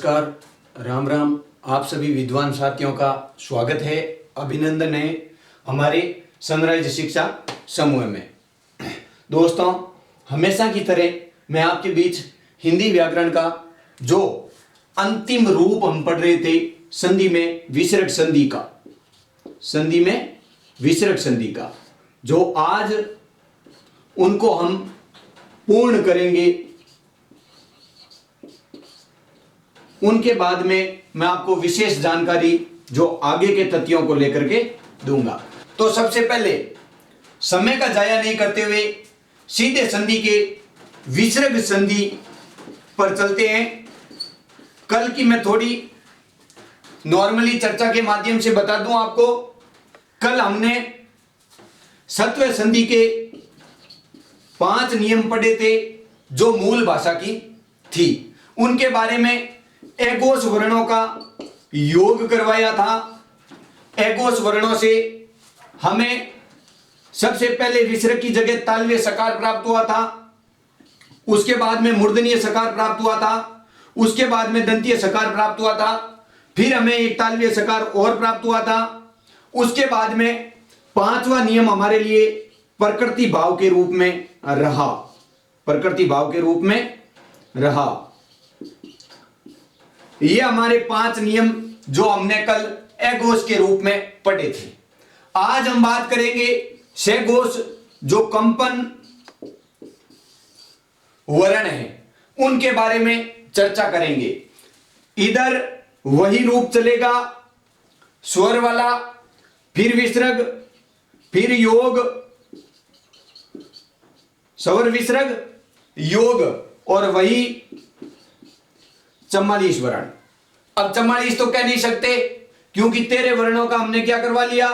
नमस्कार, राम राम। आप सभी विद्वान साथियों का स्वागत है, अभिनंदन है हमारे सनराइज शिक्षा समूह में। दोस्तों, हमेशा की तरह मैं आपके बीच हिंदी व्याकरण का जो अंतिम रूप हम पढ़ रहे थे संधि में विसर्ग संधि का जो आज उनको हम पूर्ण करेंगे। उनके बाद में मैं आपको विशेष जानकारी जो आगे के तथ्यों को लेकर के दूंगा। तो सबसे पहले समय का जाया नहीं करते हुए सीधे संधि के विसर्ग संधि पर चलते हैं। कल की मैं थोड़ी नॉर्मली चर्चा के माध्यम से बता दूं आपको। कल हमने सत्व संधि के 5 नियम पढ़े थे जो मूल भाषा की थी। उनके बारे में एगोस वर्णों का योग करवाया था। एगोस वर्णों से हमें सबसे पहले विसर्ग की जगह तालव्य सकार प्राप्त हुआ था, उसके बाद में मूर्धन्य सकार प्राप्त हुआ था, उसके बाद में दंतीय सकार प्राप्त हुआ था, फिर हमें एक तालव्य सकार और प्राप्त हुआ था। उसके बाद में 5वां नियम हमारे लिए प्रकृति भाव के रूप में रहा। ये हमारे 5 नियम जो हमने कल एगोस के रूप में पढ़े थे। आज हम बात करेंगे सेगोस जो कंपन वर्ण है उनके बारे में चर्चा करेंगे। इधर वही रूप चलेगा, स्वर वाला, फिर विसर्ग, फिर योग, स्वर विसर्ग योग, और वही 44 वर्ण। अब 44 तो कह नहीं सकते क्योंकि 13 वर्णों का हमने क्या करवा लिया,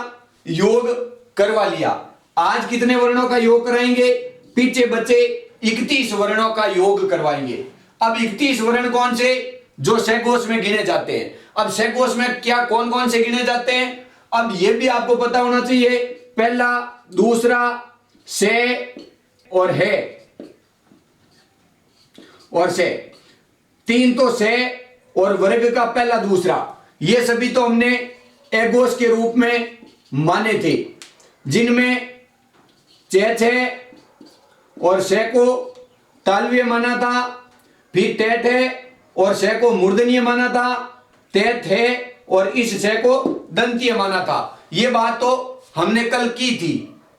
योग करवा लिया। आज कितने वर्णों का योग कराएंगे, पीछे बचे 31 वर्णों का योग करवाएंगे। अब 31 वर्ण कौन से, जो सेगोस में गिने जाते हैं। अब सेगोस में क्या कौन कौन से गिने जाते हैं, अब यह भी आपको पता होना चाहिए। पहला, दूसरा, से और है और से, 3 तो से और वर्ग का पहला दूसरा, ये सभी तो हमने एगोस के रूप में माने थे, जिनमें छे और से को तालव्य माना था, फिर टेट है और से को मूर्धन्य माना था, टेट है और इस से को दंतीय माना था। ये बात तो हमने कल की थी।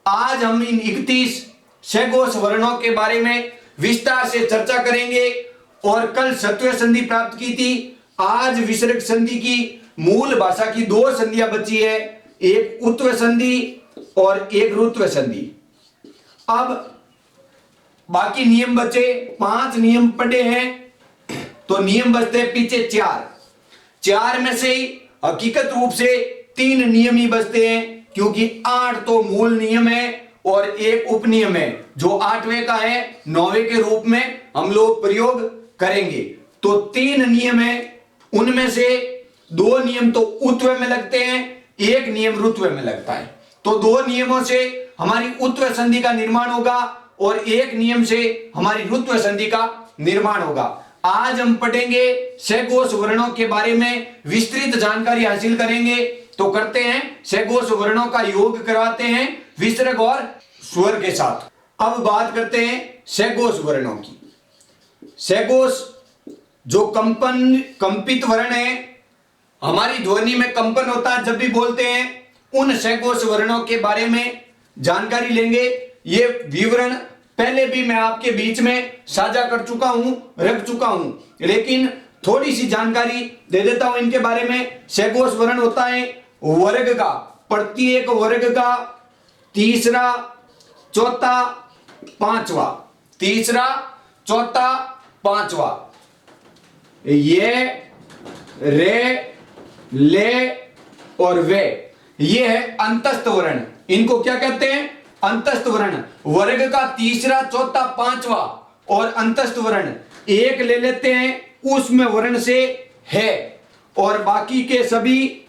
आज हम इन 31 सेगोस वर्णों के बारे में विस्तार से चर्चा करेंगे। और कल सत्व संधि प्राप्त की थी, आज विसर्ग संधि की मूल भाषा की 2 संधियां बची है, एक उत्व संधि और एक रुत्व संधि। अब बाकी नियम बचे, 5 नियम पढ़े हैं तो नियम बचते पीछे 4 में से ही हकीकत रूप से 3 नियम ही बचते हैं, क्योंकि 8 तो मूल नियम है और एक उपनियम है जो 8वें का है, 9वें के रूप में हम लोग प्रयोग करेंगे। तो 3 नियम है, उनमें से 2 नियम तो उत्व में लगते हैं, एक नियम रुत्व में लगता है। तो 2 नियमों से हमारी उत्व संधि का निर्माण होगा और एक नियम से हमारी रुत्व संधि का निर्माण होगा। आज हम पढ़ेंगे सेगोस वर्णों के बारे में, विस्तृत जानकारी हासिल करेंगे। तो करते हैं, सेगोस वर्णों का योग करवाते हैं विसर्ग और स्वर के साथ। अब बात करते हैं सेगोस वर्णों की। सेगोस जो कंपित वर्ण है, हमारी ध्वनि में कंपन होता है जब भी बोलते हैं, उन सेगोस वर्णों के बारे में जानकारी लेंगे। ये विवरण पहले भी मैं आपके बीच में साझा कर चुका हूं, रख चुका हूं, लेकिन थोड़ी सी जानकारी दे देता हूं इनके बारे में। सेगोस वर्ण होता है वर्ग का, प्रत्येक वर्ग का तीसरा, चौथा, पांचवा, तीसरा, चौथा, पांचवा। ये, रे, ले और वे, ये है अंतस्थ वर्ण। इनको क्या कहते हैं, अंतस्थ वर्ण। वर्ग का तीसरा, चौथा, पांचवा और अंतस्थ वर्ण एक ले लेते हैं, उसमें वर्ण से है, और बाकी के सभी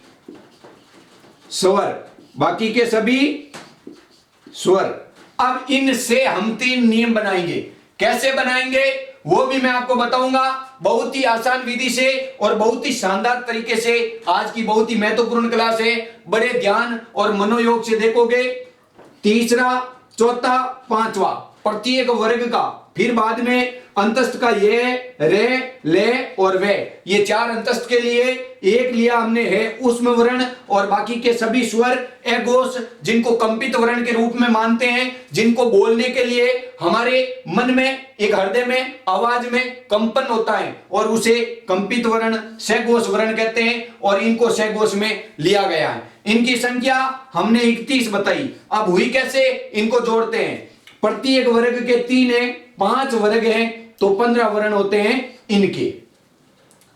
स्वर। अब इनसे हम 3 नियम बनाएंगे। कैसे बनाएंगे वो भी मैं आपको बताऊंगा। बहुत ही आसान विधि से और बहुत ही शानदार तरीके से आज की बहुत ही महत्वपूर्ण क्लास है, बड़े ध्यान और मनोयोग से देखोगे। तीसरा, चौथा, पांचवा प्रत्येक वर्ग का, फिर बाद में अंतस्थ का ये, रे, ले और वे, ये चार अंतस्थ के लिए एक लिया हमने है ऊष्म वर्ण, और बाकी के सभी स्वर एघोष जिनको कंपित वर्ण के रूप में मानते हैं, जिनको बोलने के लिए हमारे मन में, एक हृदय में, आवाज में कंपन होता है और उसे कंपित वर्ण, सघोष वर्ण कहते हैं, और इनको सघोष में लिया गया है। इनकी संख्या हमने 31 बताई। अब हुई कैसे, इनको जोड़ते हैं। प्रत्येक वर्ग के 3 है, 5 वर्ग हैं तो 15 वर्ण होते हैं इनके।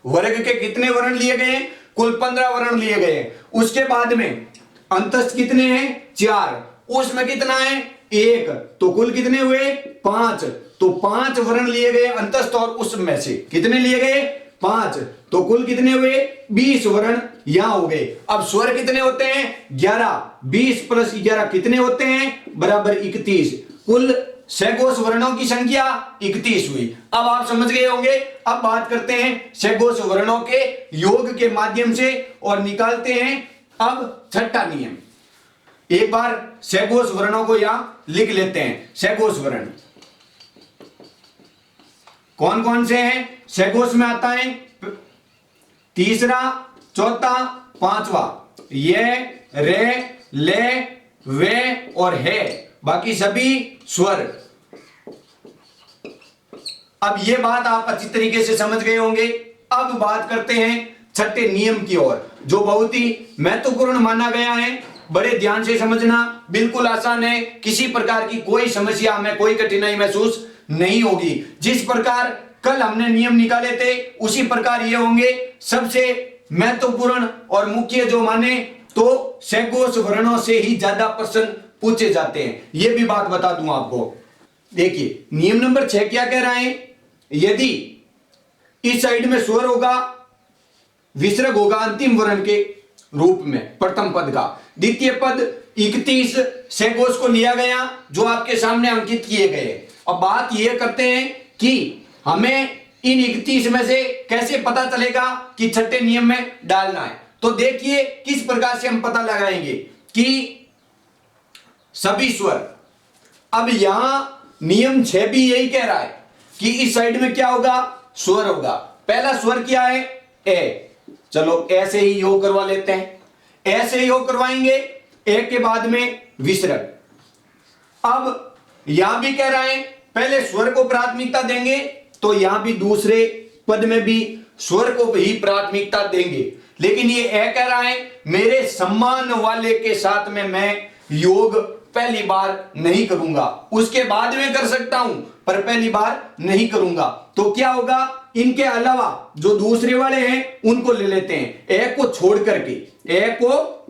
वर्ग के कितने वर्ण लिए गए? कुल 15 वर्ण लिए गए। उसके बाद में अंतस्थ कितने हैं? 4। उसमें कितना है? 1, तो कुल कितने हुए? 5। तो 5 वर्ण लिए गए अंतस्थ और उसमें से कितने लिए गए? 5, तो कुल कितने हुए? 20 वर्ण यहां हो गए। अब स्वर कितने होते हैं? 11। 20 + 11 कितने होते हैं? बराबर 31। कुल सघोष वर्णों की संख्या 31 हुई। अब आप समझ गए होंगे। अब बात करते हैं सघोष वर्णों के योग के माध्यम से और निकालते हैं अब छठा नियम। एक बार सघोष वर्णों को यहां लिख लेते हैं। सघोष वर्ण कौन कौन से हैं? सघोष में आता है तीसरा, चौथा, पांचवा, ये, रे, ले, वे और है, बाकी सभी स्वर। अब ये बात आप अच्छी तरीके से समझ गए होंगे। अब बात करते हैं छठे नियम की ओर, जो बहुत ही महत्वपूर्ण माना गया है। बड़े ध्यान से समझना, बिल्कुल आसान है, किसी प्रकार की कोई समस्या में कोई कठिनाई महसूस नहीं होगी। जिस प्रकार कल हमने नियम निकाले थे उसी प्रकार ये होंगे। सबसे महत्वपूर्ण और मुख्य जो माने तो सघोष वर्णों से ही ज्यादा प्रश्न पूछे जाते हैं। यह भी बात बता दूं आपको। देखिए नियम नंबर 6 क्या कह रहा है? यदि इस साइड में स्वर होगा, विसर्ग होगा अंतिम वर्ण के रूप में प्रथम पद का, द्वितीय पद 31 सघोष को लिया गया जो आपके सामने अंकित किए गए। अब बात यह करते हैं कि हमें इन 31 में से कैसे पता चलेगा कि छठे नियम में डालना है। तो देखिए किस प्रकार से हम पता लगाएंगे कि सभी स्वर। अब यहां नियम 6 भी यही कह रहा है कि इस साइड में क्या होगा? स्वर होगा। पहला स्वर क्या है? ए। चलो ऐसे ही योग करवा लेते हैं। ऐसे योग करवाएंगे, ए के बाद में विसर्ग। अब यहां भी कह रहा है पहले स्वर को प्राथमिकता देंगे, तो यहां भी दूसरे पद में भी स्वर को ही प्राथमिकता देंगे। लेकिन ये ए कह रहा है मेरे सम्मान वाले के साथ में मैं योग पहली बार नहीं करूंगा, उसके बाद में कर सकता हूं पर पहली बार नहीं करूंगा। तो क्या होगा? इनके अलावा जो दूसरे वाले हैं उनको ले लेते हैं। ए को छोड़ करके, ए को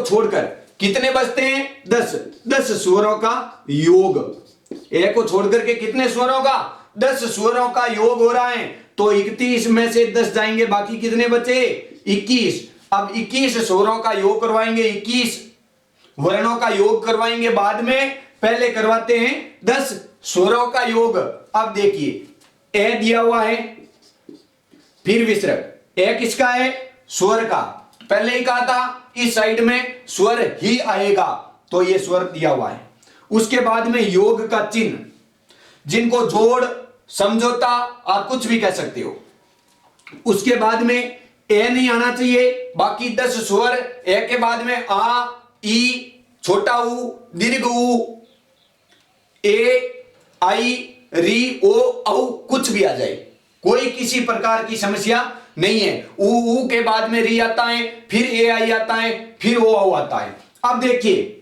छोड़कर कितने बचते हैं? 10 स्वरों का योग। ए को छोड़कर के कितने स्वरों का? 10 स्वरों का योग हो रहा है। तो 31 में से 10 जाएंगे, बाकी कितने बचे? 21। अब 21 स्वरों का योग करवाएंगे, 21 वर्णों का योग करवाएंगे बाद में। पहले करवाते हैं 10 स्वरों का योग। अब देखिए ए दिया हुआ है, फिर विसर्ग। ए किसका है? स्वर का। पहले ही कहा था इस साइड में स्वर ही आएगा, तो ये स्वर दिया हुआ है। उसके बाद में योग का चिन्ह, जिनको जोड़, समझौता, आप कुछ भी कह सकते हो। उसके बाद में ए नहीं आना चाहिए, बाकी 10 स्वर। ए के बाद में आ, ई, छोटा ऊ, दीर्घ ऊ, ए, आई, री, ओ, औ कुछ भी आ जाए, कोई किसी प्रकार की समस्या नहीं है। ऊ के बाद में री आता है, फिर ए आई आता है, फिर ओ औ आता है। अब देखिए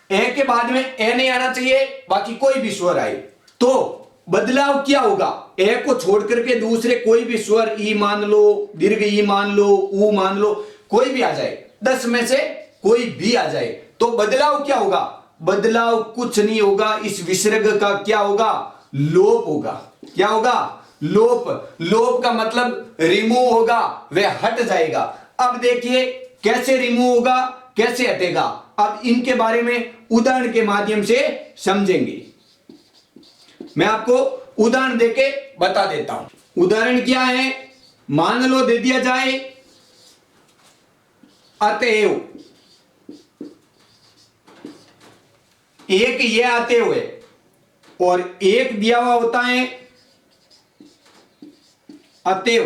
ए के बाद में ए नहीं आना चाहिए, बाकी कोई भी स्वर आए तो बदलाव क्या होगा? ए को छोड़ करके दूसरे कोई भी स्वर, ई मान लो, दीर्घ ई मान लो, ऊ मान लो, कोई भी आ जाए, 10 में से कोई भी आ जाए, तो बदलाव क्या होगा? बदलाव कुछ नहीं होगा। इस विसर्ग का क्या होगा? लोप होगा। क्या होगा? लोप। लोप का मतलब रिमूव होगा, वह हट जाएगा। अब देखिए कैसे रिमूव होगा, कैसे हटेगा। अब इनके बारे में उदाहरण के माध्यम से समझेंगे। मैं आपको उदाहरण देके बता देता हूं। उदाहरण क्या है, मान लो दे दिया जाए अतएव, एक ये आते हुए और एक दिया हुआ होता है अतएव।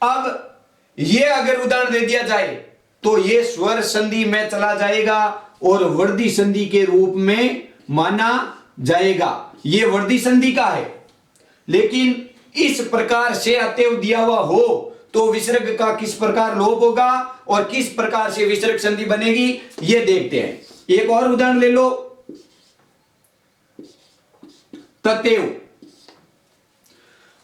अब ये अगर उदाहरण दे दिया जाए तो ये स्वर संधि में चला जाएगा और वर्धी संधि के रूप में माना जाएगा। ये वर्धी संधि का है, लेकिन इस प्रकार से अतएव दिया हुआ हो तो विसर्ग का किस प्रकार लोप होगा और किस प्रकार से विसर्ग संधि बनेगी, ये देखते हैं। एक और उदाहरण ले लो, ततेव।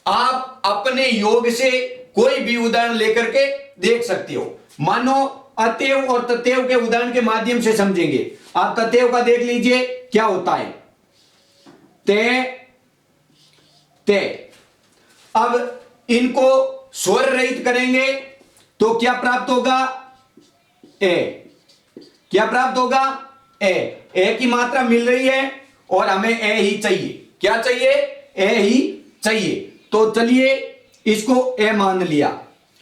आप अपने योग से कोई भी उदाहरण लेकर के देख सकते हो। मानो अतएव और ततेव के उदाहरण के माध्यम से समझेंगे। आप ततेव का देख लीजिए क्या होता है, ते ते। अब इनको स्वर रहित करेंगे तो क्या प्राप्त होगा, ए। क्या प्राप्त होगा, ए की मात्रा मिल रही है और हमें ए ही चाहिए। क्या चाहिए, ए ही चाहिए। तो चलिए इसको ए मान लिया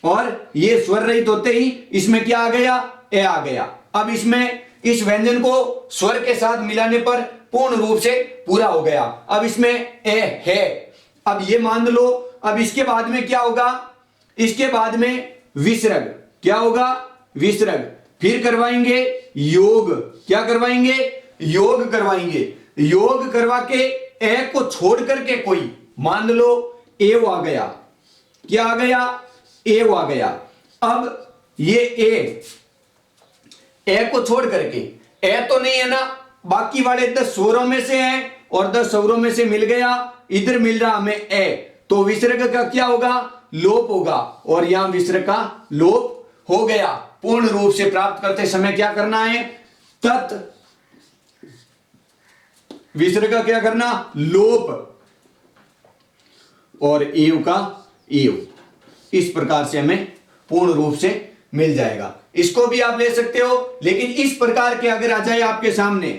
और ये स्वर रहित होते ही इसमें क्या आ गया, ए आ गया। अब इसमें इस व्यंजन को स्वर के साथ मिलाने पर पूर्ण रूप से पूरा हो गया। अब इसमें ए है। अब ये मान लो, अब इसके बाद में क्या होगा, इसके बाद में विसर्ग। क्या होगा, विसर्ग। फिर करवाएंगे योग। क्या करवाएंगे, योग करवाएंगे। योग करवा के ए को छोड़ करके कोई, मान लो एव आ गया। क्या आ गया, एव आ गया। अब ये ए को छोड़ करके, ए तो नहीं है ना, बाकी वाले 10 स्वरों में से है और 10 स्वरों में से मिल गया, इधर मिल रहा हमें ए, तो विसर्ग का क्या होगा, लोप होगा और यहां विसर्ग का लोप हो गया। पूर्ण रूप से प्राप्त करते समय क्या करना है, तत् विसर्ग का क्या करना, लोप, और एव का एव। इस प्रकार से हमें पूर्ण रूप से मिल जाएगा। इसको भी आप ले सकते हो, लेकिन इस प्रकार के अगर आ जाए आपके सामने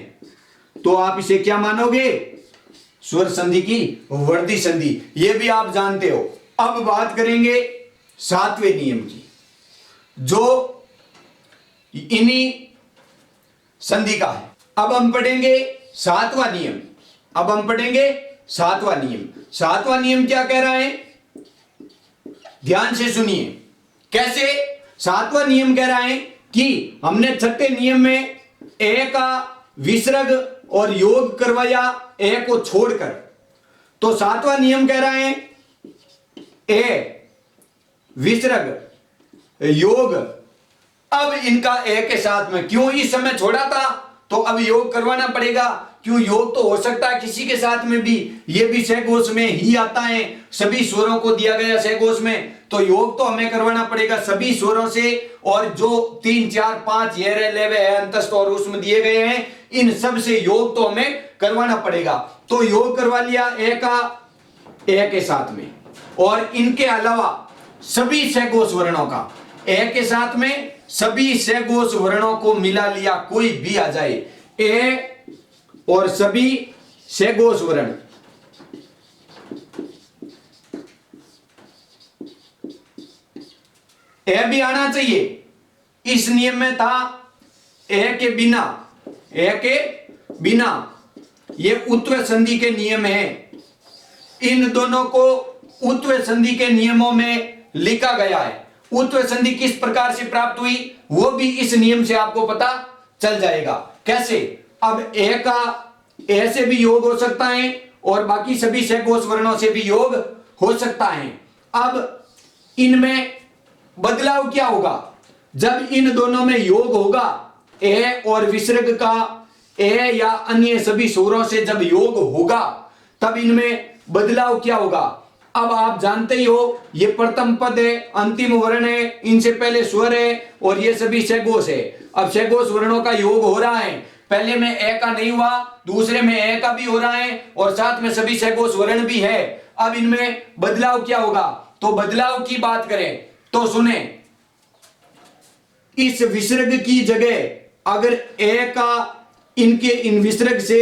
तो आप इसे क्या मानोगे, स्वर संधि की वर्धी संधि। यह भी आप जानते हो। अब बात करेंगे 7वें नियम की, जो इन्हीं संधि का है। अब हम पढ़ेंगे 7वां नियम। अब हम पढ़ेंगे 7वां नियम। 7वां नियम क्या कह रहा है, ध्यान से सुनिए। कैसे, 7वां नियम कह रहा है कि हमने 6ठे नियम में ए का विसर्ग और योग करवाया ए को छोड़कर, तो 7वां नियम कह रहा है ए विसर्ग योग। अब इनका ए के साथ में, क्यों इस समय छोड़ा था तो अब योग करवाना पड़ेगा। क्यों, योग तो हो सकता है किसी के साथ में भी, ये भी सहघोष में ही आता है, सभी स्वरों को दिया गया सहघोष में, तो योग तो हमें करवाना पड़ेगा सभी स्वरों से। और जो 3 4 5 ये लेवे है अंतस्थ और उसमें दिए गए हैं, इन सब से योग तो हमें करवाना पड़ेगा। तो योग करवा लिया ए का ए के साथ में, और इनके अलावा सभी सहघोष वर्णों का ए के साथ में सभी सहघोष वर्णों को मिला लिया, कोई भी आ जाए, ए और सभी सहघोष वर्ण। ए भी आना चाहिए। इस नियम में था ए के बिना, ए के बिना। ये उत्व संधि के नियम है। इन दोनों को उत्व संधि के नियमों में लिखा गया है। उत्व संधि किस प्रकार से प्राप्त हुई वो भी इस नियम से आपको पता चल जाएगा। कैसे, अब ए का ए से भी योग हो सकता है और बाकी सभी सहघोष वर्णों से भी योग हो सकता है। अब इनमें बदलाव क्या होगा, जब इन दोनों में योग होगा, ए और विसर्ग का ए या अन्य सभी स्वरों से जब योग होगा तब इनमें बदलाव क्या होगा। अब आप जानते ही हो, ये प्रथम पद है, अंतिम वर्ण है, इनसे पहले स्वर है और ये सभी सहघोष है। अब सहघोष वर्णों का योग हो रहा है, पहले में ए का नहीं हुआ, दूसरे में ए का भी हो रहा है और साथ में सभी सहघोष वर्ण भी है। अब इनमें बदलाव क्या होगा, तो बदलाव की बात करें तो सुने, इस विसर्ग की जगह अगर ए का इनके इन विसर्ग से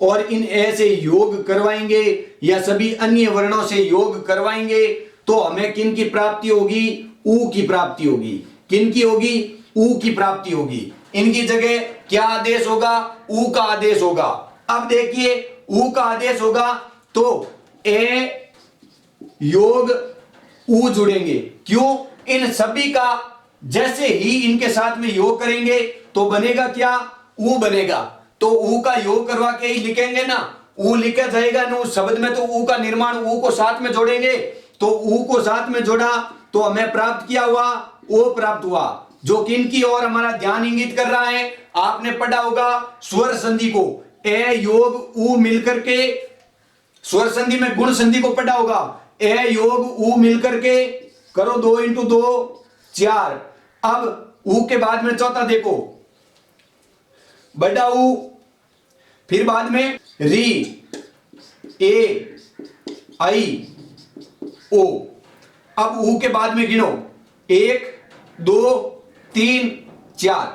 और इन ए से योग करवाएंगे या सभी अन्य वर्णों से योग करवाएंगे तो हमें किन की प्राप्ति होगी? ऊ की प्राप्ति होगी। किन की होगी? ऊ की प्राप्ति होगी। इनकी जगह क्या आदेश होगा? ऊ का आदेश होगा। अब देखिए ऊ का आदेश होगा तो ए योग ऊ जुड़ेंगे। क्यों? इन सभी का जैसे ही इनके साथ में योग करेंगे तो बनेगा क्या? ऊ बनेगा। तो ऊ का योग करवा के ही लिखेंगे ना, ऊ लिखा जाएगा ना उस शब्द में, तो ऊ का निर्माण, ऊ को साथ में जोड़ेंगे तो ऊ को साथ में जोड़ा तो हमें प्राप्त किया हुआ ओ प्राप्त हुआ, जो किन की ओर हमारा ध्यान इंगित कर रहा है? आपने पढ़ा होगा स्वर संधि को, ए योग ऊ मिलकर के, स्वर संधि में गुण संधि को पढ़ा होगा, ए योग ऊ मिलकर के करो 2 × 2 4। अब ऊ के बाद में चौथा देखो बड़ा ऊ, फिर बाद में री, ए आई ओ। अब ऊ के बाद में गिनो 1 2 3 4।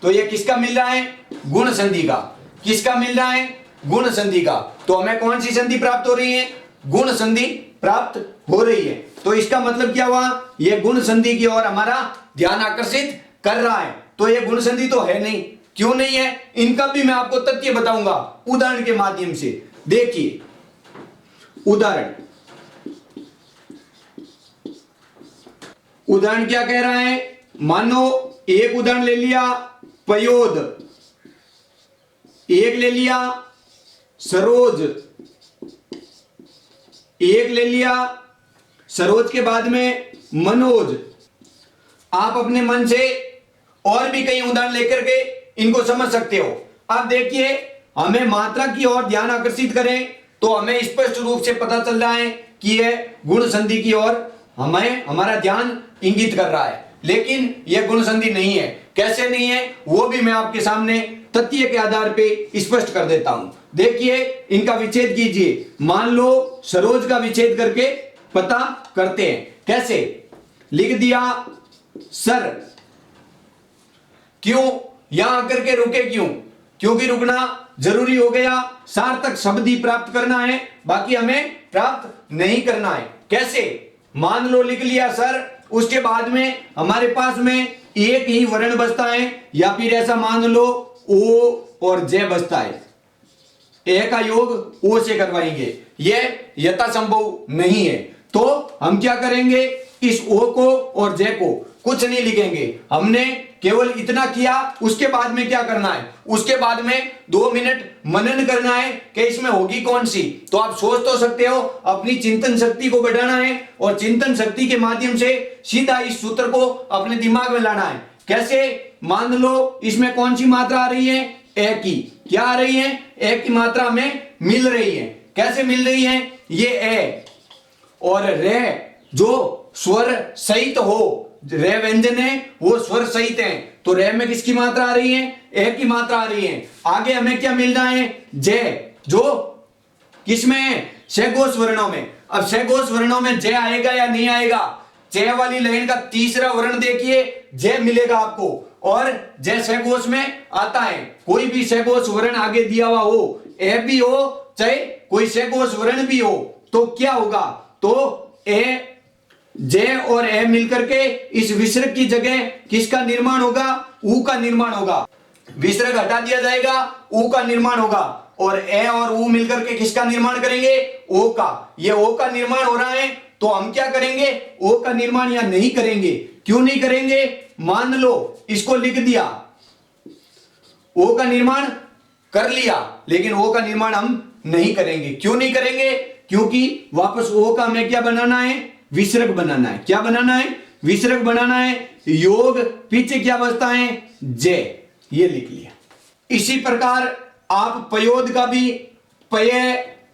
तो ये किसका मिल रहा है? गुण संधि का। किसका मिल रहा है? गुण संधि का। तो हमें कौन सी संधि प्राप्त हो रही है? गुण संधि प्राप्त हो रही है। तो इसका मतलब क्या हुआ? ये गुण संधि की ओर हमारा ध्यान आकर्षित कर रहा है। तो ये गुण संधि तो है नहीं। क्यों नहीं है? इनका भी मैं आपको तथ्य बताऊंगा उदाहरण के माध्यम से। देखिए उदाहरण क्या कह रहा है? मानो एक उदाहरण ले लिया पयोद, एक ले लिया सरोज, एक ले लिया सरोज के बाद में मनोज। आप अपने मन से और भी कई उदाहरण लेकर के इनको समझ सकते हो। अब देखिए हमें मात्रा की ओर ध्यान आकर्षित करें तो हमें स्पष्ट रूप से पता चल रहा है कि यह गुण संधि की ओर हमें हमारा ध्यान इंगित कर रहा है, लेकिन यह गुण संधि नहीं है। कैसे नहीं है वो भी मैं आपके सामने तथ्य के आधार पे स्पष्ट कर देता हूं। देखिए इनका विच्छेद कीजिए। मान लो सरोज का विच्छेद करके पता करते हैं। कैसे? लिख दिया सर। क्यों यहां आकर के रुके? क्यों? क्योंकि रुकना जरूरी हो गया। सार्थक शब्द ही प्राप्त करना है, बाकी हमें प्राप्त नहीं करना है। कैसे? मान लो लिख लिया सर, उसके बाद में हमारे पास में एक ही वर्ण बचता है, या फिर ऐसा मान लो ओ और जे बचता है। ए का योग ओ से करवाएंगे, यह यथासंभव नहीं है। तो हम क्या करेंगे? इस ओ को और जे को कुछ नहीं लिखेंगे, हमने केवल इतना किया। उसके बाद में क्या करना है? उसके बाद में 2 मिनट मनन करना है कि इसमें होगी कौन सी। तो आप सोच तो सकते हो, अपनी चिंतन शक्ति को बढ़ाना है और चिंतन शक्ति के माध्यम से सीधा इस सूत्र को अपने दिमाग में लाना है। कैसे? मान लो इसमें कौन सी मात्रा आ रही है? ए की। क्या आ रही है? ए की मात्रा हमें मिल रही है। कैसे मिल रही है? ये ए और रे जो स्वर सहित हो, रे व्यंजन है वो स्वर सहित है, तो रे में किसकी मात्रा आ रही है? ए की मात्रा आ रही है। आगे हमें क्या मिल रहा है? जे, जो किसमें है? शेघोष वर्णों में। अब शेघोष वर्णों में जे आएगा या नहीं आएगा? जे वाली लाइन का तीसरा वर्ण देखिए, जे मिलेगा आपको। और जे शेघोष में आता है, कोई भी शेघोष वर्ण आगे दिया हुआ हो, ए भी हो चाहे कोई शेघोष वर्ण भी हो, तो क्या होगा? तो ए, जे और ए मिलकर के इस विसर्ग की जगह किसका निर्माण होगा? ऊ का निर्माण होगा। विसर्ग हटा दिया जाएगा, ऊ का निर्माण होगा। और ए और ऊ मिलकर के किसका निर्माण करेंगे? ओ का। ये ओ का निर्माण हो रहा है, तो हम क्या करेंगे? ओ का निर्माण या नहीं करेंगे। क्यों नहीं करेंगे? मान लो इसको लिख दिया, ओ का निर्माण कर लिया, लेकिन ओ का निर्माण हम नहीं करेंगे। क्यों नहीं करेंगे? क्योंकि वापस ओ का हमें क्या बनाना है? विसर्ग बनाना है। क्या बनाना है? विसर्ग बनाना है। योग पीछे क्या बचता है? जे। ये लिख लिया। इसी प्रकार आप पयोद का भी पय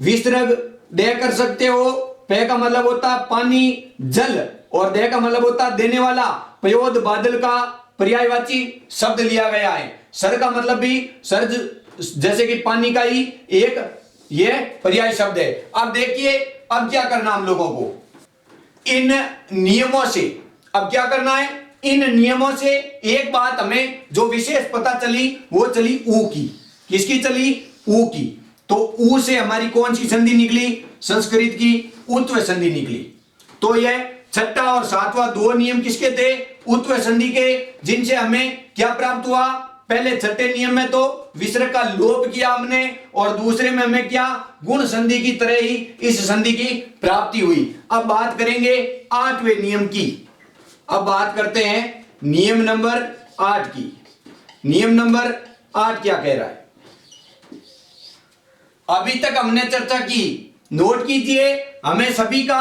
विसर्ग दे कर सकते हो। पे का मतलब होता है पानी, जल, और दे का मतलब होता है देने वाला। पयोद बादल का पर्यायवाची शब्द लिया गया है। सर का मतलब भी सर जैसे कि पानी का ही एक ये पर्याय शब्द है। अब देखिए अब क्या करना हम लोगों को? इन नियमों से अब क्या करना है? इन नियमों से एक बात हमें जो विशेष पता चली वो चली ऊ की। किसकी चली? ऊ की। तो ऊ से हमारी कौन सी संधि निकली? संस्कृत की उत्व संधि निकली। तो यह छठा और सातवां दो नियम किसके थे? उत्व संधि के, जिनसे हमें क्या प्राप्त हुआ? पहले छठे नियम में तो विसर्ग का लोप किया हमने, और दूसरे में हमें क्या? गुण संधि की तरह ही इस संधि की प्राप्ति हुई। अब बात करेंगे आठवें नियम की। अब बात करते हैं नियम नंबर 8 की। नियम नंबर 8 क्या कह रहा है? अभी तक हमने चर्चा की, नोट कीजिए, हमें सभी का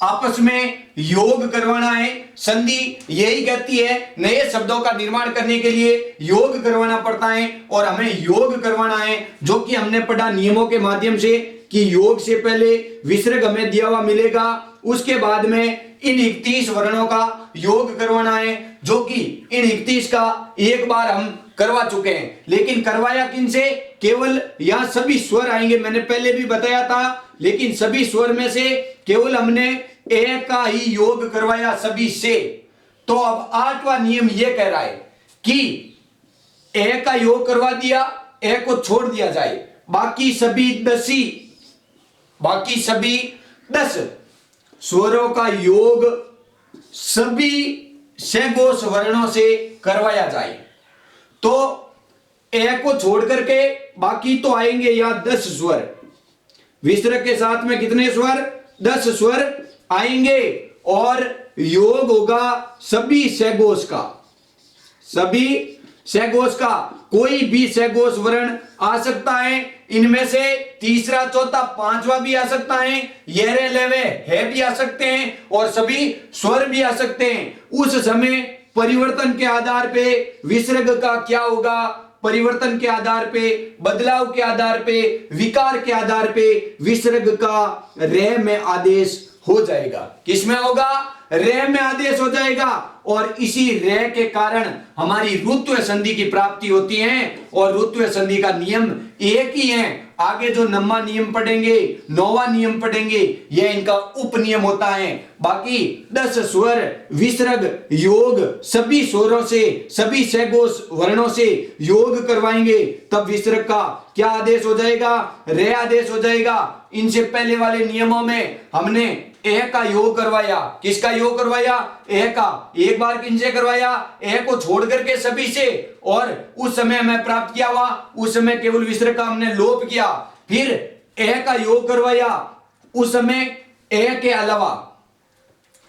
आपस में योग करवाना है। संधि यही कहती है, नए शब्दों का निर्माण करने के लिए योग करवाना पड़ता है, और हमें योग करवाना है, जो कि हमने पढ़ा नियमों के माध्यम से कि योग से पहले विसर्ग हमें दिया हुआ मिलेगा, उसके बाद में इन 31 वर्णों का योग करवाना है, जो कि इन 31 का एक बार हम करवा चुके हैं। लेकिन करवाया किनसे? केवल यहां सभी स्वर आएंगे, मैंने पहले भी बताया था, लेकिन सभी स्वर में से केवल हमने ए का ही योग करवाया सभी से। तो अब 8वां नियम यह कह रहा है कि ए का योग करवा दिया, ए को छोड़ दिया जाए, बाकी सभी 10 स्वरों का योग सभी सघोष वर्णों से करवाया जाए। तो ए को छोड़ करके बाकी तो आएंगे यहां 10 स्वर। विसर्ग के साथ में कितने स्वर? 10 स्वर आएंगे, और योग होगा सभी सघोष का। सभी सघोष का कोई भी सघोष वर्ण आ सकता है, इनमें से तीसरा, चौथा, पांचवा भी आ सकता है, येरे लेवे है भी आ सकते हैं, और सभी स्वर भी आ सकते हैं। उस समय परिवर्तन के आधार पे विसर्ग का क्या होगा? परिवर्तन के आधार पे, बदलाव के आधार पे, विकार के आधार पे विसर्ग का रे में आदेश हो जाएगा। किसमें होगा? रे में आदेश हो जाएगा, और इसी रे के कारण हमारी रुत्व संधि की प्राप्ति होती है। और रुत्व संधि का नियम एक ही है। आगे जो 9वां नियम पढ़ेंगे, 9वां नियम पढ़ेंगे, यह इनका उप नियम होता है। बाकी 10 स्वर विसर्ग योग सभी स्वरों से, सभी सघोष वर्णों से योग करवाएंगे, तब विसर्ग का क्या आदेश हो जाएगा? रे आदेश हो जाएगा। इनसे पहले वाले नियमों में हमने ए का योग करवाया। किसका योग करवाया? ए का। एक बार किनसे करवाया? ए को छोड़ करके सभी से, और उस समय हमें प्राप्त किया हुआ, उस समय केवल विसर्ग का हमने लोप किया। फिर ए का योग करवाया, उस समय ए के अलावा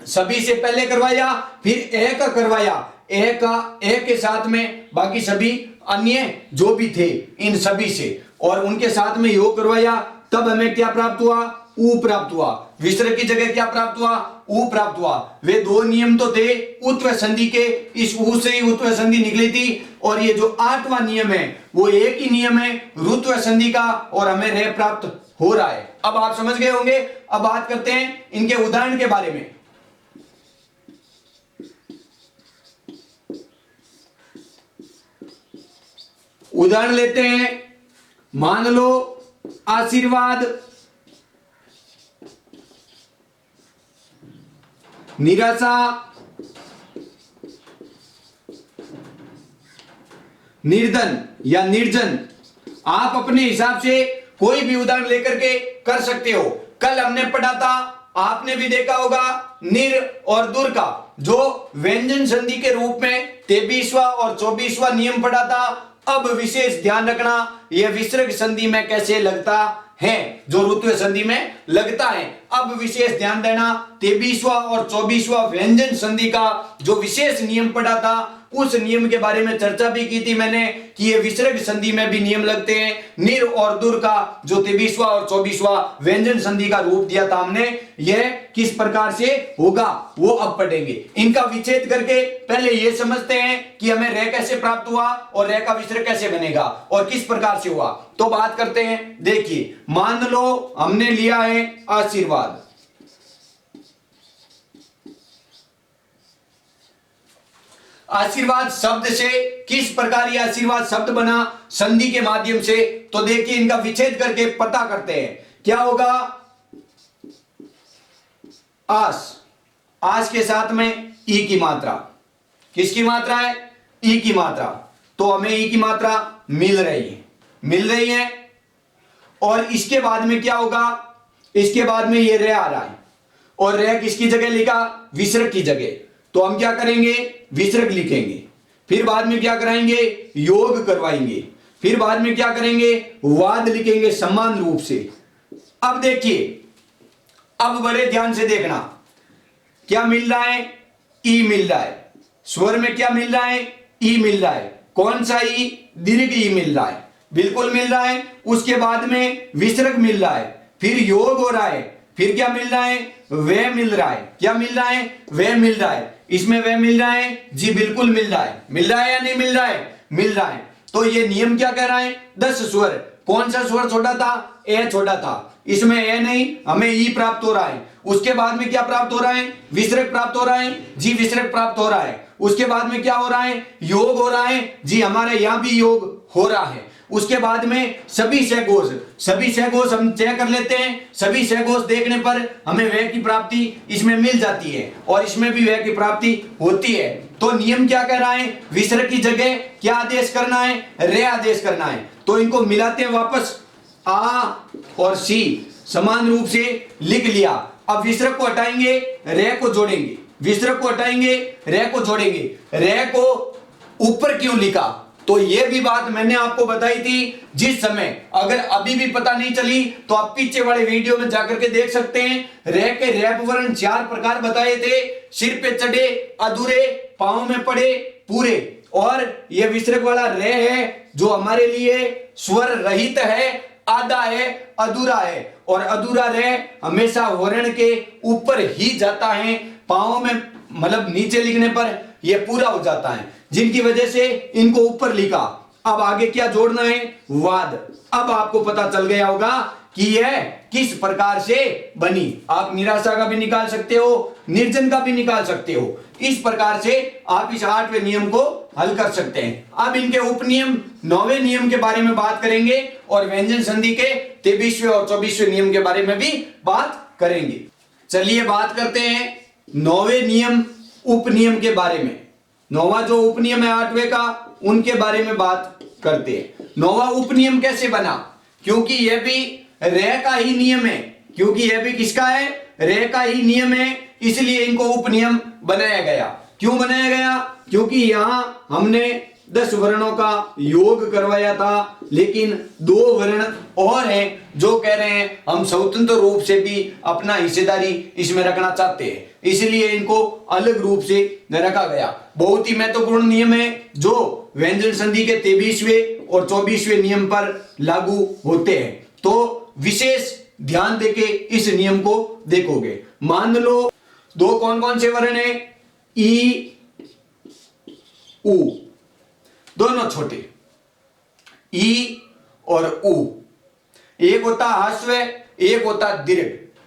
सभी से पहले करवाया, फिर ए का करवाया, ए के साथ में बाकी सभी अन्य जो भी थे इन सभी से, और उनके साथ में योग करवाया। तब हमें क्या प्राप्त हुआ? ऊ प्राप्त हुआ। विसर्ग की जगह क्या प्राप्त हुआ? ऊ प्राप्त हुआ। वे दो नियम तो थे उत्व संधि के, इस ऊ से ही उत्व संधि निकली थी। और ये जो 8वां नियम है वो एक ही नियम है रुत्व संधि का, और हमें रे प्राप्त हो रहा है। अब आप समझ गए होंगे। अब बात करते हैं इनके उदाहरण के बारे में। उदाहरण लेते हैं। मान लो आशीर्वाद, निराशा, निर्धन या निर्जन। आप अपने हिसाब से कोई भी उदाहरण लेकर के कर सकते हो। कल हमने पढ़ा था, आपने भी देखा होगा, निर और दुर का जो व्यंजन संधि के रूप में 23वां और 24वां नियम पढ़ा था। अब विशेष ध्यान रखना, यह विसर्ग संधि में कैसे लगता है, जो रुत्व संधि में लगता है। अब विशेष ध्यान देना, 23वां और 24वां व्यंजन संधि का जो विशेष नियम पढ़ा था, उस नियम के बारे में चर्चा भी की थी मैंने कि ये विसर्ग संधि में भी नियम लगते हैं। निर और दुर का जो 23वां और 24वां व्यंजन संधि का रूप दिया था हमने, यह किस प्रकार से होगा वो अब पढ़ेंगे। इनका विच्छेद करके पहले ये समझते हैं कि हमें रे कैसे प्राप्त हुआ और रे का विसर्ग कैसे बनेगा और किस प्रकार से हुआ। तो बात करते हैं। देखिए, मान लो हमने लिया है आशीर्वाद। आशीर्वाद शब्द से किस प्रकार यह आशीर्वाद शब्द बना? संधि के माध्यम से। तो देखिए, इनका विच्छेद करके पता करते हैं क्या होगा। आस, आस के साथ में ई की मात्रा। किसकी मात्रा है? ई की मात्रा। तो हमें ई की मात्रा मिल रही है। और इसके बाद में क्या होगा, इसके बाद में ये रे आ रहा है और रे किसकी जगह लिखा, विसर्ग की जगह, तो हम क्या करेंगे, विसर्ग लिखेंगे। फिर बाद में क्या कराएंगे, योग करवाएंगे। फिर बाद में क्या करेंगे, वाद लिखेंगे समान रूप से। अब देखिए, अब बड़े ध्यान से देखना, क्या मिल रहा है, ई मिल रहा है। स्वर में क्या मिल रहा है, ई मिल रहा है। कौन सा ई, दीर्घ ई मिल रहा है, बिल्कुल मिल रहा है। उसके बाद में विसर्ग मिल रहा है, फिर योग हो रहा है, फिर क्या मिल रहा है, वे मिल रहा है। क्या मिल रहा है, वे मिल रहा है। इसमें वे मिल रहा है, जी बिल्कुल मिल रहा है। मिल रहा है या नहीं मिल रहा है, मिल रहा है। तो ये नियम क्या कह रहा है, 10 स्वर। कौन सा स्वर छोटा था, ए छोटा था। इसमें ए नहीं, हमें ई प्राप्त हो रहा है। उसके बाद में क्या प्राप्त हो रहा है, विसर्ग प्राप्त हो रहा है, जी विसर्ग प्राप्त हो रहा है। उसके बाद में क्या हो रहा है, योग हो रहा है, जी हमारे यहां भी योग हो रहा है। उसके बाद में सभी सहघोष हम तय कर लेते हैं। सभी सहघोष देखने पर हमें वे की प्राप्ति इसमें मिल जाती है और इसमें भी वे की प्राप्ति होती है। तो नियम क्या कह रहा है, विसर्ग की जगह क्या आदेश करना है, रे आदेश करना है। तो इनको मिलाते हैं वापस, आ और सी समान रूप से लिख लिया। अब विसर्ग को हटाएंगे, रे को जोड़ेंगे, विसर्ग को हटाएंगे, रे को जोड़ेंगे। रे को ऊपर क्यों लिखा, तो यह भी बात मैंने आपको बताई थी जिस समय, अगर अभी भी पता नहीं चली तो आप पीछे वाले वीडियो में जाकर के देख सकते हैं। रे के रैप वर्ण 4 प्रकार बताए थे, सिर पे चढ़े, अधूरे, पांव में पड़े, पूरे। और यह विसर्ग वाला रे है जो हमारे लिए स्वर रहित है, आधा है, अधूरा है। और अधूरा रे हमेशा वर्ण के ऊपर ही जाता है, पांव में मतलब नीचे लिखने पर यह पूरा हो जाता है, जिनकी वजह से इनको ऊपर लिखा। अब आगे क्या जोड़ना है, वाद। अब आपको पता चल गया होगा कि यह किस प्रकार से बनी। आप निराशा का भी निकाल सकते हो, निर्जन का भी निकाल सकते हो। इस प्रकार से आप इस 8वें नियम को हल कर सकते हैं। अब इनके उपनियम 9वें नियम के बारे में बात करेंगे और व्यंजन संधि के 23वें और 24वें नियम के बारे में भी बात करेंगे। चलिए बात करते हैं 9वें नियम उपनियम के बारे में। 9वां जो उपनियम है 8वें का, उनके बारे में बात करते हैं। 9वां उपनियम कैसे बना, क्योंकि यह भी रे का ही नियम है, क्योंकि यह भी किसका है, रे का ही नियम है, इसलिए इनको उपनियम बनाया गया। क्यों बनाया गया, क्योंकि यहां हमने 10 वर्णों का योग करवाया था, लेकिन 2 वर्ण और हैं जो कह रहे हैं हम स्वतंत्र रूप से भी अपना हिस्सेदारी इसमें रखना चाहते हैं, इसलिए इनको अलग रूप से रखा गया। बहुत ही महत्वपूर्ण नियम है जो व्यंजन संधि के 23वें और 24वें नियम पर लागू होते हैं। तो विशेष ध्यान देके इस नियम को देखोगे। मान लो 2 कौन कौन से वर्ण है, ई, उ, दोनों छोटे, ई और उ। एक होता ह्रस्व, एक होता दीर्घ।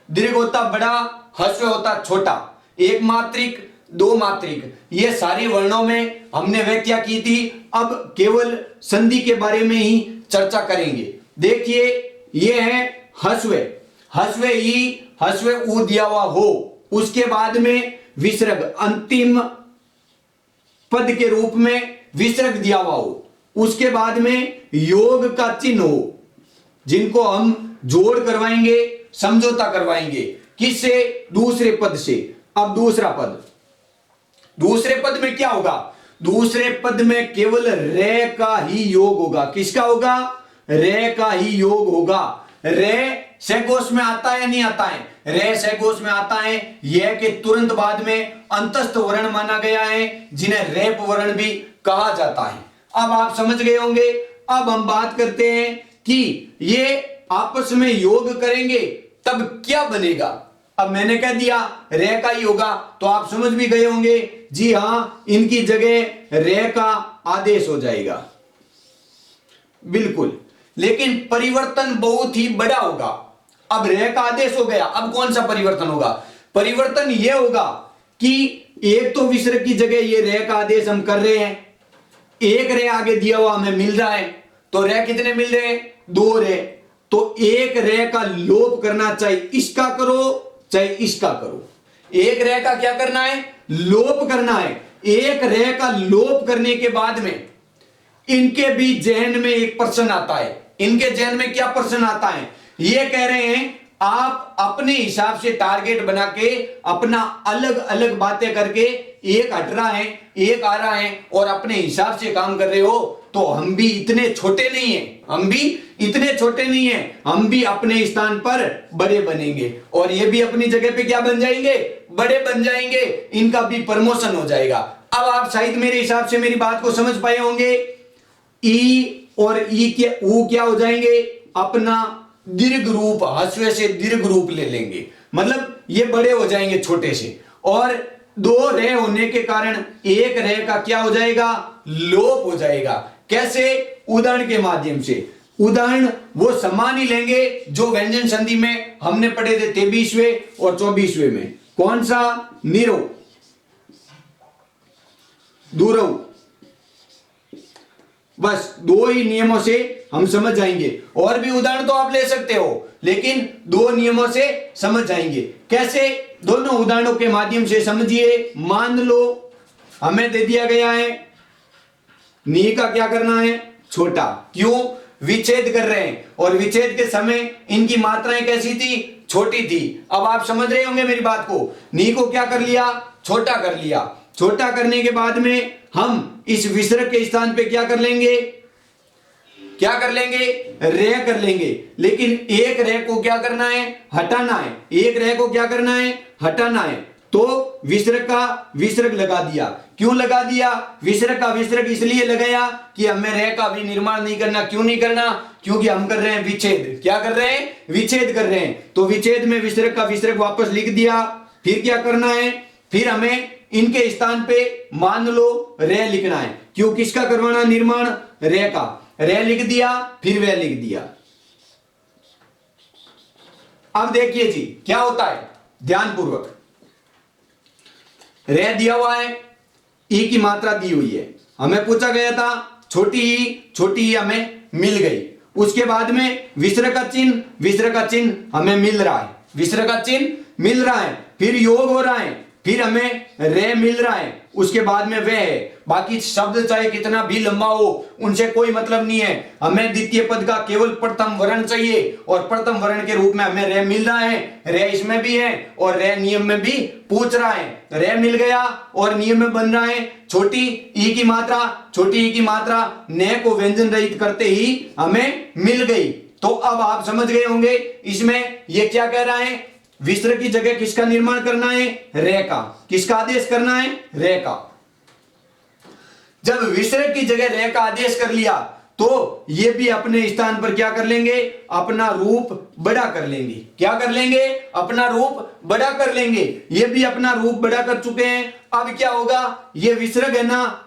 दीर्घ होता बड़ा, ह्रस्व होता छोटा। एक मात्रिक, 2 मात्रिक, ये सारी वर्णों में हमने व्याख्या की थी। अब केवल संधि के बारे में ही चर्चा करेंगे। देखिए ये है ह्रस्व, ह्रस्व ई, ह्रस्व उ दिया हुआ हो, उसके बाद में विसर्ग अंतिम पद के रूप में विसर्ग दिया हुआ हो, उसके बाद में योग का चिन्ह हो, जिनको हम जोड़ करवाएंगे, समझौता करवाएंगे। किससे, दूसरे पद से। अब दूसरा पद, दूसरे पद में क्या होगा, दूसरे पद में केवल रे का ही योग होगा। किसका होगा, रे का ही योग होगा। रे सहघोष में आता है या नहीं आता है, रे सहघोष में आता है। यह के तुरंत बाद में अंतस्थ वर्ण माना गया है, जिन्हें रेप वर्ण भी कहा जाता है। अब आप समझ गए होंगे। अब हम बात करते हैं कि ये आपस में योग करेंगे तब क्या बनेगा। अब मैंने कह दिया रे का ही होगा, तो आप समझ भी गए होंगे, जी हां, इनकी जगह रे का आदेश हो जाएगा, बिल्कुल। लेकिन परिवर्तन बहुत ही बड़ा होगा। अब रे का आदेश हो गया, अब कौन सा परिवर्तन होगा, परिवर्तन यह होगा कि एक तो विसर्ग की जगह ये रे का आदेश हम कर रहे हैं, एक रे आगे दिया हुआ हमें मिल रहा है, तो रे कितने मिल रहे हैं, 2 रे। तो एक रे का लोप करना, चाहे इसका करो चाहे इसका करो, एक रे का क्या करना है, लोप करना है। एक रे का लोप करने के बाद में इनके भी जहन में एक प्रश्न आता है, इनके जहन में क्या प्रश्न आता है? ये कह रहे हैं आप अपने हिसाब से टारगेट बना के अपना अलग अलग बातें करके एक हट रहा है एक आ रहा है और अपने हिसाब से काम कर रहे हो, तो हम भी इतने छोटे नहीं हैं, हम भी इतने छोटे नहीं हैं, हम भी अपने स्थान पर बड़े बनेंगे और ये भी अपनी जगह पे क्या बन जाएंगे? बड़े बन जाएंगे, इनका भी प्रमोशन हो जाएगा। अब आप शायद मेरे हिसाब से मेरी बात को समझ पाए होंगे। ई और ई के ऊ क्या हो जाएंगे? अपना दीर्घ रूप, हस्व से दीर्घ रूप ले लेंगे, मतलब ये बड़े हो जाएंगे छोटे से। और दो रह होने के कारण एक रह का क्या हो जाएगा? लोप हो जाएगा। कैसे? उदाहरण के माध्यम से। उदाहरण वो समान ही लेंगे जो व्यंजन संधि में हमने पढ़े थे 23वें और 24वें में। कौन सा? निरो, दूरव, बस दो ही नियमों से हम समझ जाएंगे। और भी उदाहरण तो आप ले सकते हो, लेकिन दो नियमों से समझ जाएंगे। कैसे? दोनों उदाहरणों के माध्यम से समझिए। मान लो हमें दे दिया गया है नी का क्या करना है? छोटा। क्यों? विच्छेद कर रहे हैं और विच्छेद के समय इनकी मात्राएं कैसी थी? छोटी थी। अब आप समझ रहे होंगे मेरी बात को। नी को क्या कर लिया? छोटा कर लिया। छोटा करने के बाद में हम इस विसर्ग के स्थान पे क्या कर लेंगे? क्या कर लेंगे? रह कर लेंगे। लेकिन एक रह को क्या करना है? हटाना है। एक रह को क्या करना है? हटाना है। तो विसर्ग का विसर्ग लगा दिया। क्यों लगा दिया? विसर्ग का विसर्ग इसलिए लगाया कि हमें रह का भी निर्माण नहीं करना। क्यों नहीं करना? क्योंकि हम कर रहे हैं विच्छेद। क्या कर रहे हैं? विच्छेद कर रहे हैं। तो विच्छेद में विसर्ग का विसर्ग वापस लिख दिया। फिर क्या करना है? फिर हमें इनके स्थान पे मान लो रह लिखना है। क्यों? किसका करवाना निर्माण? रह का। रह लिख दिया, फिर वह लिख दिया। अब देखिए जी क्या होता है, ध्यानपूर्वक। रह दिया हुआ है, ई की मात्रा दी हुई है, हमें पूछा गया था छोटी ई हमें मिल गई। उसके बाद में विसर्ग का चिन्ह हमें मिल रहा है, विसर्ग का चिन्ह मिल रहा है, फिर योग हो रहा है, फिर हमें रे मिल रहा है, उसके बाद में वे है। बाकी शब्द चाहे कितना भी लंबा हो उनसे कोई मतलब नहीं है। हमें द्वितीय पद का केवल प्रथम वर्ण चाहिए और प्रथम वर्ण के रूप में हमें रे मिल रहा है। रे इसमें भी है और रे नियम में भी पूछ रहा है। रे मिल गया और नियम में बन रहा है छोटी ई की मात्रा। छोटी ई की मात्रा ने को व्यंजन रहित करते ही हमें मिल गई। तो अब आप समझ गए होंगे इसमें ये क्या कह रहा है। विसर्ग की जगह किसका निर्माण करना है? रे का। किसका आदेश करना है? रे का। जब विसर्ग की जगह रे का आदेश कर लिया तो ये भी अपने स्थान पर क्या कर लेंगे? अपना रूप बड़ा कर लेंगे। क्या कर लेंगे? अपना रूप बड़ा कर लेंगे। ये भी अपना रूप बड़ा कर चुके हैं। अब क्या होगा? ये विसर्ग है ना,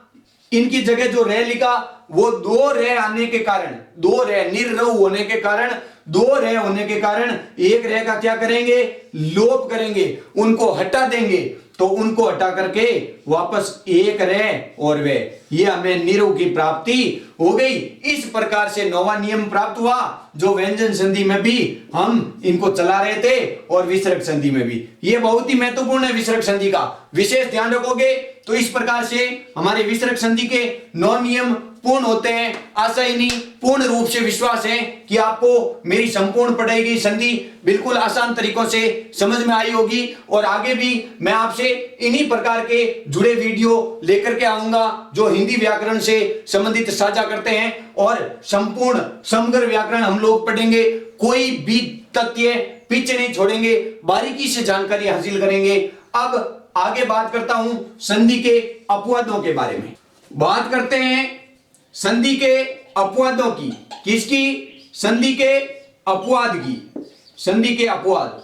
इनकी जगह जो रे लिखा वो दो रे आने के कारण, दो रे निर्रऊ होने के कारण, दो रे होने के कारण एक रे का क्या करेंगे? लोप करेंगे, उनको हटा देंगे। तो उनको हटा करके वापस एक रे और वे, ये हमें निरु की प्राप्ति हो गई। इस प्रकार से नौवां नियम प्राप्त हुआ जो व्यंजन संधि में भी हम इनको चला रहे थे और विसर्ग संधि में भी। ये बहुत ही महत्वपूर्ण है। विसर्ग संधि का विशेष ध्यान रखोगे तो इस प्रकार से हमारे विसर्ग संधि के 9 नियम पूर्ण होते हैं। आशा ही नहीं, पूर्ण रूप से विश्वास है कि आपको मेरी संपूर्ण पढ़ाई गई संधि बिल्कुल आसान तरीकों से समझ में आई होगी और आगे भी मैं आपसे इन्हीं प्रकार के जुड़े वीडियो लेकर के आऊंगा जो हिंदी व्याकरण से संबंधित साझा करते हैं और संपूर्ण समग्र व्याकरण हम लोग पढ़ेंगे। कोई भी तथ्य पीछे नहीं छोड़ेंगे, बारीकी से जानकारी हासिल करेंगे। अब आगे बात करता हूं संधि के अपवादों के बारे में। बात करते हैं संधि के अपवादों की। किसकी? संधि के अपवाद की। संधि के अपवाद।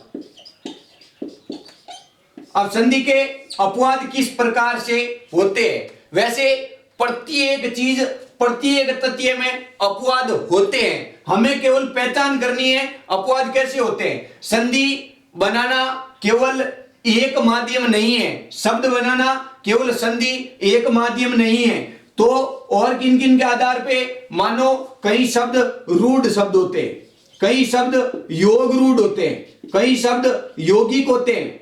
अब संधि के अपवाद किस प्रकार से होते हैं? वैसे प्रत्येक चीज, प्रत्येक तथ्य में अपवाद होते हैं, हमें केवल पहचान करनी है अपवाद कैसे होते हैं। संधि बनाना केवल एक माध्यम नहीं है, शब्द बनाना केवल संधि एक माध्यम नहीं है। तो और किन किन के आधार पे? मानो कई शब्द रूढ़ शब्द होते हैं, कई शब्द योग रूढ़ होते हैं, कई शब्द यौगिक होते हैं,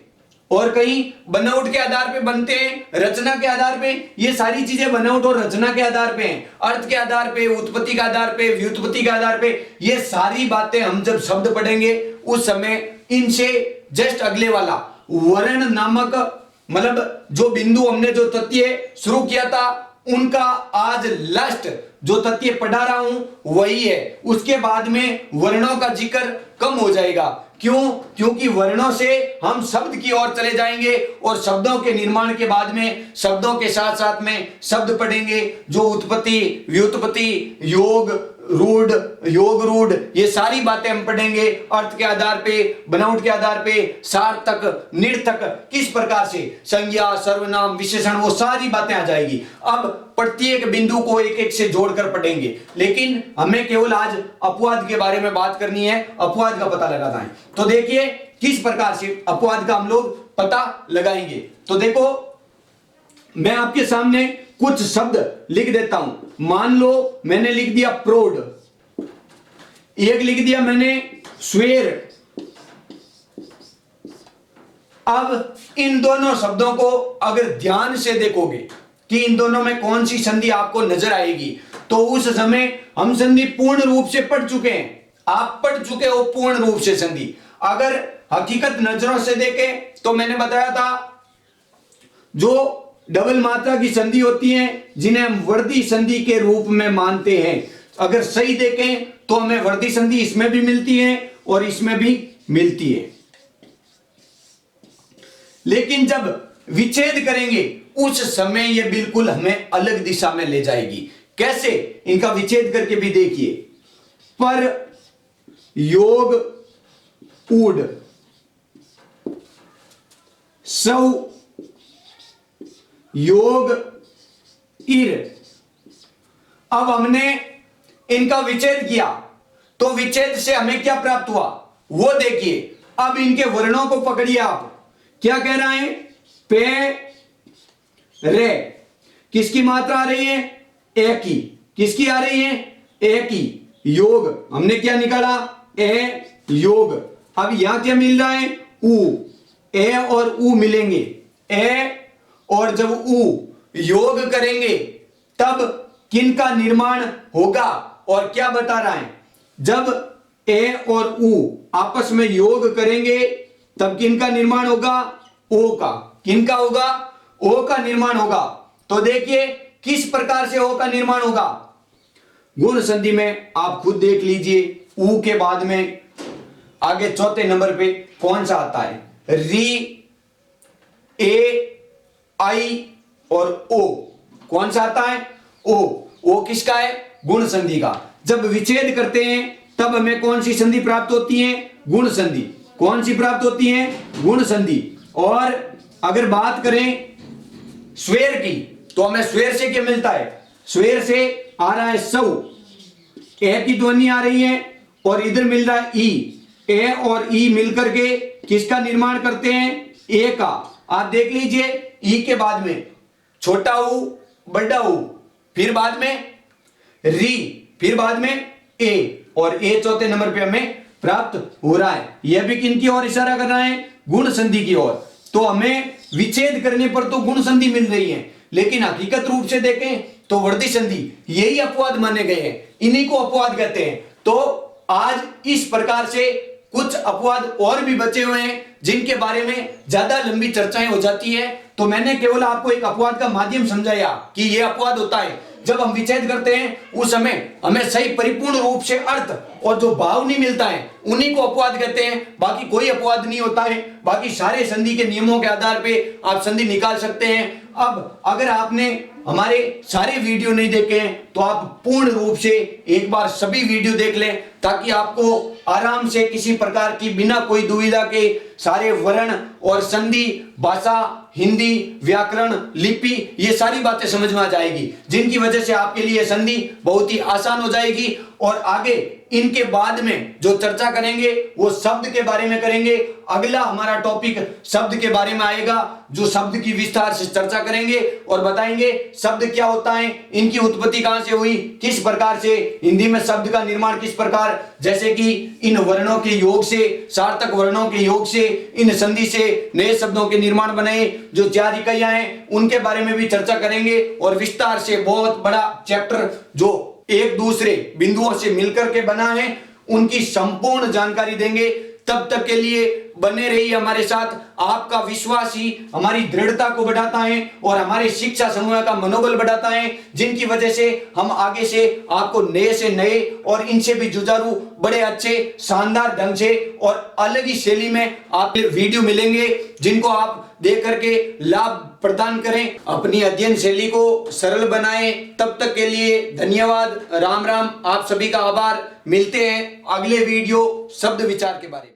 और कहीं बनावट के आधार पे बनते हैं, रचना के आधार पे। ये सारी चीजें बनावट और रचना के आधार पे हैं, अर्थ के आधार पे, उत्पत्ति के आधार पे, व्युत्पत्ति के आधार पे। ये सारी बातें हम जब शब्द पढ़ेंगे उस समय इनसे जस्ट अगले वाला वर्ण नामक, मतलब जो बिंदु हमने जो तथ्य शुरू किया था उनका आज लास्ट जो तथ्य पढ़ा रहा हूं वही है। उसके बाद में वर्णों का जिक्र कम हो जाएगा। क्यों? क्योंकि वर्णों से हम शब्द की ओर चले जाएंगे और शब्दों के निर्माण के बाद में शब्दों के साथ साथ में शब्द पढ़ेंगे, जो उत्पत्ति, व्युत्पत्ति, योग रूढ़, ये सारी बातें हम पढ़ेंगे। अर्थ के आधार पे, बनावट के आधार पे, सार्थक, निर्थक, किस प्रकार से संज्ञा, सर्वनाम, विशेषण, वो सारी बातें आ जाएगी। अब प्रत्येक बिंदु को एक एक से जोड़कर पढ़ेंगे, लेकिन हमें केवल आज अपवाद के बारे में बात करनी है, अपवाद का पता लगाना है। तो देखिए किस प्रकार से अपवाद का हम लोग पता लगाएंगे। तो देखो मैं आपके सामने कुछ शब्द लिख देता हूं। मान लो मैंने लिख दिया प्रौढ़, एक लिख दिया मैंने स्वेर। अब इन दोनों शब्दों को अगर ध्यान से देखोगे कि इन दोनों में कौन सी संधि आपको नजर आएगी, तो उस समय हम संधि पूर्ण रूप से पढ़ चुके हैं। आप पढ़ चुके हो पूर्ण रूप से संधि। अगर हकीकत नजरों से देखें तो मैंने बताया था जो डबल मात्रा की संधि होती हैं जिन्हें हम वर्धी संधि के रूप में मानते हैं। अगर सही देखें तो हमें वर्धी संधि इसमें भी मिलती है और इसमें भी मिलती है, लेकिन जब विच्छेद करेंगे उस समय यह बिल्कुल हमें अलग दिशा में ले जाएगी। कैसे? इनका विच्छेद करके भी देखिए। पर योग ऊड, सौ योग इर। अब हमने इनका विच्छेद किया तो विच्छेद से हमें क्या प्राप्त हुआ वो देखिए। अब इनके वर्णों को पकड़िए। आप क्या कह रहे हैं? पे रे, किसकी मात्रा आ रही है? ए की। किसकी आ रही है? ए की। योग हमने क्या निकाला? ए योग। अब यहां क्या मिल रहा है? ऊ। ए और ऊ मिलेंगे, ए और जब ऊ योग करेंगे तब किन का निर्माण होगा? और क्या बता रहा है? जब ए और ऊ आपस में योग करेंगे तब किन का निर्माण होगा? ओ का। किन का होगा? ओ का निर्माण होगा। तो देखिए किस प्रकार से ओ का निर्माण होगा। गुण संधि में आप खुद देख लीजिए। ऊ के बाद में आगे चौथे नंबर पे कौन सा आता है? री, ए, आई और ओ। कौन सा आता है? ओ। ओ किसका है? गुण संधि का। जब विच्छेद करते हैं तब हमें कौन सी संधि प्राप्त होती है? गुण संधि। कौन सी प्राप्त होती है? गुण संधि। और अगर बात करें स्वेर की तो हमें स्वेर से क्या मिलता है? स्वेर से आ रहा है सौ, ए की ध्वनि आ रही है और इधर मिल रहा है ई। ए और ई मिलकर के किसका निर्माण करते हैं? ए का। आप देख लीजिए ई के बाद में छोटा ऊ, बड़ा ऊ, फिर बाद में री, फिर बाद में ए, और ए चौथे नंबर पे हमें प्राप्त हो रहा है। यह भी किन की ओर इशारा कर रहा है? गुण संधि की ओर। तो हमें विच्छेद करने पर तो गुण संधि मिल रही है, लेकिन हकीकत रूप से देखें तो वर्धी संधि, यही अपवाद माने गए हैं, इन्हीं को अपवाद कहते हैं। तो आज इस प्रकार से कुछ अपवाद और भी बचे हुए हैं जिनके बारे में ज्यादा लंबी चर्चाएं हो जाती है। तो मैंने केवल आपको एक अपवाद का माध्यम समझाया कि यह अपवाद होता है। जब हम विच्छेद करते हैं उस समय हमें सही परिपूर्ण रूप से अर्थ और जो भाव नहीं मिलता है उन्हीं को अपवाद कहते हैं। बाकी कोई अपवाद नहीं होता है। बाकी सारे संधि के नियमों के आधार पे आप संधि निकाल सकते हैं। अब अगर आपने हमारे सारे वीडियो नहीं देखे हैं तो आप पूर्ण रूप से एक बार सभी वीडियो देख लें, ताकि आपको आराम से किसी प्रकार की बिना कोई दुविधा के सारे वर्ण और संधि, भाषा, हिंदी, व्याकरण, लिपि, ये सारी बातें समझ में आ जाएगी, जिनकी वजह से आपके लिए संधि बहुत ही आसान हो जाएगी। और आगे इनके बाद में जो चर्चा करेंगे वो शब्द के बारे में करेंगे। अगला हमारा टॉपिक शब्द के बारे में आएगा, जो शब्द की विस्तार से चर्चा करेंगे और बताएंगे शब्द क्या होता है, इनकी उत्पत्ति कहां से हुई, किस प्रकार से हिंदी में शब्द का निर्माण किस प्रकार, जैसे कि इन वर्णों के योग से, सार्थक वर्णों के योग से से, इन संधि से नए शब्दों के निर्माण बनाए। जो 4 इकाइयां हैं उनके बारे में भी चर्चा करेंगे और विस्तार से बहुत बड़ा चैप्टर जो एक दूसरे बिंदुओं से मिलकर के बना है उनकी संपूर्ण जानकारी देंगे। तब तक के लिए बने रहिए हमारे साथ। आपका विश्वास ही हमारी दृढ़ता को बढ़ाता है और हमारे शिक्षा समूह का मनोबल बढ़ाता है, जिनकी वजह से हम आगे से आपको नए से नए और इनसे भी जुझारू बड़े अच्छे शानदार ढंग से और अलग ही शैली में आप वीडियो मिलेंगे, जिनको आप देख करके लाभ प्रदान करें, अपनी अध्ययन शैली को सरल बनाएं। तब तक के लिए धन्यवाद। राम राम। आप सभी का आभार। मिलते हैं अगले वीडियो शब्द विचार के बारे में।